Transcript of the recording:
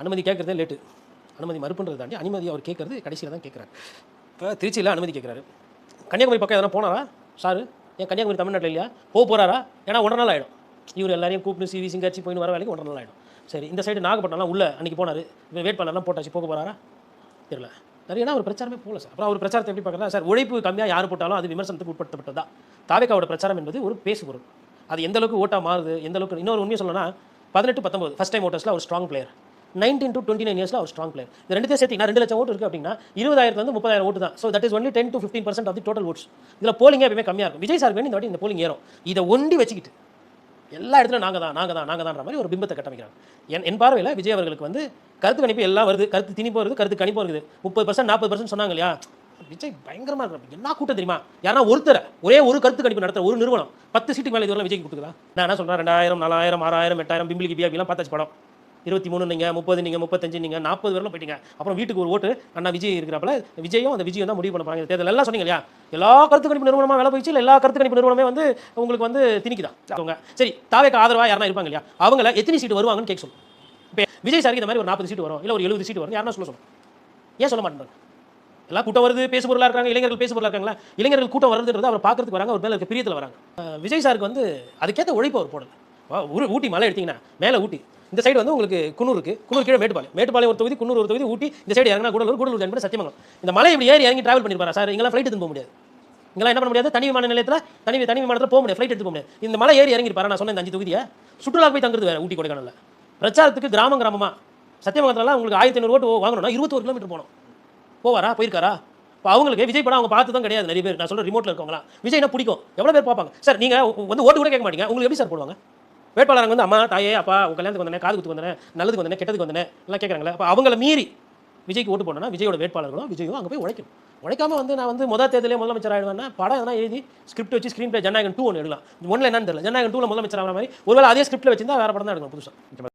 அனுமதி கேட்குறதே லேட்டு. அனுமதி மறுப்புன்றதை தாண்டி அனுமதி அவர் கேட்குறது கடைசியில் தான் கேட்குறாரு. இப்போ திருச்சியில் அனுமதி கேட்குறாரு. கன்னியாகுமரி பக்கம் எதனா போனாரா சார்? ஏன் கன்னியாகுமரி தமிழ்நாட்டில் இல்லையா? போகிறாரா? ஏன்னா 1.5 நாள் ஆகிடும். இவர் எல்லாரையும் கூப்பிட்டு சிவி சிங்காச்சி போயின்னு வர வேலைக்கு 1.5 நாள் ஆகிடும். சரி, இந்த சைடு நாகப்பட்டினம்லாம் உள்ள அன்றைக்கி போனார். வேட்பாளர்லாம் போட்டாச்சு, போக போகிறாரா? தெரியல. நிறையனா ஒரு பிரச்சாரமே போகல சார். அப்புறம் அவர் பிரச்சாரத்தை எப்படி பார்க்குறா சார்? உழைப்பு கம்மியாக யார் போட்டாலும் அது விமர்சனத்துக்கு உட்படுத்தப்பட்டதா. தாவேக்காவோட பிரச்சாரம் என்பது ஒரு பேசு பொருள். அது எந்த அளவுக்கு ஓட்டாக மாறுது, எந்த அளவுக்கு. இன்னொரு உண்மையை சொல்லணும்னா 18-19 ஃபஸ்ட் டைம் ஓட்டர்ஸில் அவர் ஸ்ட்ராங் பிளேயர். 19 to 29 இயர்ஸில் அவர் ஸ்ட்ராங் பிளேயர். இது ரெண்டுத்தையும் சேர்த்திங்கன்னா 2 லட்சம் ஓட்டு இருக்குது அப்படின்னா 20,000 30,000 ஓட்டு தான். So that is only 10 to 15% of the total votes. இதில் போலிங்கே எப்பவுமே கம்மியாக இருக்கும். விஜய் சார் வேணும் இந்த வாட்டி இந்த போலிங் ஏறும். இதை ஒண்டி வச்சுக்கிட்டு எல்லா இடத்துலையும் நாங்கள் தான் மாதிரி ஒரு பிம்பத்தை கட்டமைக்கிறாங்க. என் பார்வையில் விஜய் அவர்களுக்கு வந்து கருத்து கணிப்பு எல்லாம் வருது, கருத்து திணிப்பு வருது, கருத்து கணிப்பு வருது. 30% 40% சொன்னாங்க இல்லையா? விஜய் பயங்கரமாக இருக்கிற என்ன கூட்டம் தெரியுமா? யாரா ஒருத்தர் ஒரே ஒரு கருத்து கணிப்பு நடத்துகிற ஒரு நிறுவனம் 10 சீட்டுக்கு மேலே இதுவரை விஜய்க்கு கொடுத்துக்கலாம். நான் என்ன சொல்கிறேன், 2000 4000 6000 8000 பிம்பிளிக்கு பிஆபிலாம் பார்த்தாச்சு படம். 23 நீங்கள் 30 நீங்கள் 35 நீங்கள் 40 வரலாம் போயிட்டீங்க. அப்புறம் வீட்டுக்கு ஒரு ஓட்டு அண்ணா விஜய் இருக்கிறப்பல விஜயும் அந்த விஜயம் தான் முடிவு பண்ண போகிறாங்க. தேர்தல் எல்லாம் சொன்னீங்க இல்லையா? எல்லா கருத்து கணிப்பு நிறுவனமாக வேலை போயிடுச்சு. இல்லை எல்லா கருத்து கணிப்பு நிறுவனமே வந்து உங்களுக்கு வந்து திணிக்குதான் அவங்க. சரி, தாவேக்கு ஆதரவாக யாரா இருப்பாங்க இல்லையா? அவங்கள எத்தனை சீட்டு வருவாங்கன்னு கேட்க சொல்லுங்க. இப்போ விஜய் சாருக்கு இந்த மாதிரி ஒரு 40 சீட்டு வரும், இல்லை ஒரு 70 சீட்டு வரும், யாருன்னா சொல்ல ஏன் சொல்ல மாட்டேங்கிறாங்க? எல்லாம் கூட்டம் வருது, பேசு பொருளாக இருக்காங்க, இளைஞர்கள் பேசு பொருளாக இருக்காங்களா? இளைஞர்கள் கூட்டம் வருதுன்றது அவர் பார்க்கறதுக்கு வராங்க, அவர் மேலே இருக்க பிரியத்தில் வராங்க. விஜய் சாருக்கு வந்து அதுக்கேற்ற உழைப்பு அவர் போடல. ஊட்டி மலை எடுத்தீங்கன்னா மேலே ஊட்டி, இந்த சைடு வந்து உங்களுக்கு குன்னூர் இருக்குது, குன்னூர் கீழே மேட்டுப்பாளையம் ஒரு தொகுதி, குன்னூர் ஒரு தொகுதி, ஊட்டி இந்த சைடு இறங்கினா கூடலூர் என்பது சத்தியமங்கலம். இந்த மலை இப்படி ஏறி இறங்கி டிராவல் பண்ணிருப்பாரா சார்? இங்கெல்லாம் ஃப்ளைட் எடுத்து போக முடியாது. இங்கெல்லாம் என்ன பண்ண முடியாது? தனி விமான நிலையத்தில் தனி விமானத்தில் போக முடியாது, ஃப்ளைட் எடுத்து போக முடியாது. இந்த மலை ஏறி இறங்கிருப்பாரா? நான் சொன்ன இந்த 5 தொகுதியை சுற்றுலா போய் தங்குறது வேறு. ஊட்டி கொடைக்கானலில் பிரச்சாரத்துக்கு கிராமமாக சத்தியமங்கலத்தில் உங்களுக்கு 1500 ஓட்டு வாங்கணும்னா 21 கிலோமீட்டர் போகணும். போவாரா? போயிருக்காரா? இப்போ அவங்களுக்கு விஜய் படம் அவங்க பார்த்து தான் கிடையாது. நிறைய பேர் நான் சொல்கிற ரிமோட்டில் இருக்கவங்களாம் விஜய்னா பிடிக்கும். எவ்வளோ பேர் பார்ப்பாங்க சார்? நீங்கள் வந்து ஓட்டு கூட கேட்க மாட்டீங்க, உங்களுக்கு எப்படி சார் போடுவாங்க? வேட்பாளர் வந்து அம்மா தாயே அப்பா உங்கள் கல்யாணத்துக்கு வந்தேன், காது குத்துக்கு வந்தேன், நல்லதுக்கு வந்தேன், கெட்டதுக்கு வந்தேன் எல்லாம் கேட்குறாங்களே. அப்போ அவங்கள மீறி விஜய்க்கு ஓட்டு போடணும்னா விஜயோட வேட்பாளர்களும் விஜயும் அங்கே போய் உழைக்கணும். உழைக்காமல் வந்து நான் வந்து தேர்தலே முதலமைச்சர் ஆகிடுவேன்னா படம் எதனா எழுதி ஸ்கிரிப்ட் வச்சு ஸ்க்ரீன் பிளே ஜனநாயகன் 2 ஒன்று எடுக்கலாம். ஒன்றில் என்னன்னு தெரியல, ஜனநாயகன் 2ல் முதலமைச்சர் ஆகிற மாதிரி ஒருவேளை அதே ஸ்கிரிப்டில் வச்சிருந்தா வேறு படம் தான் எடுக்கணும் புதுசாக.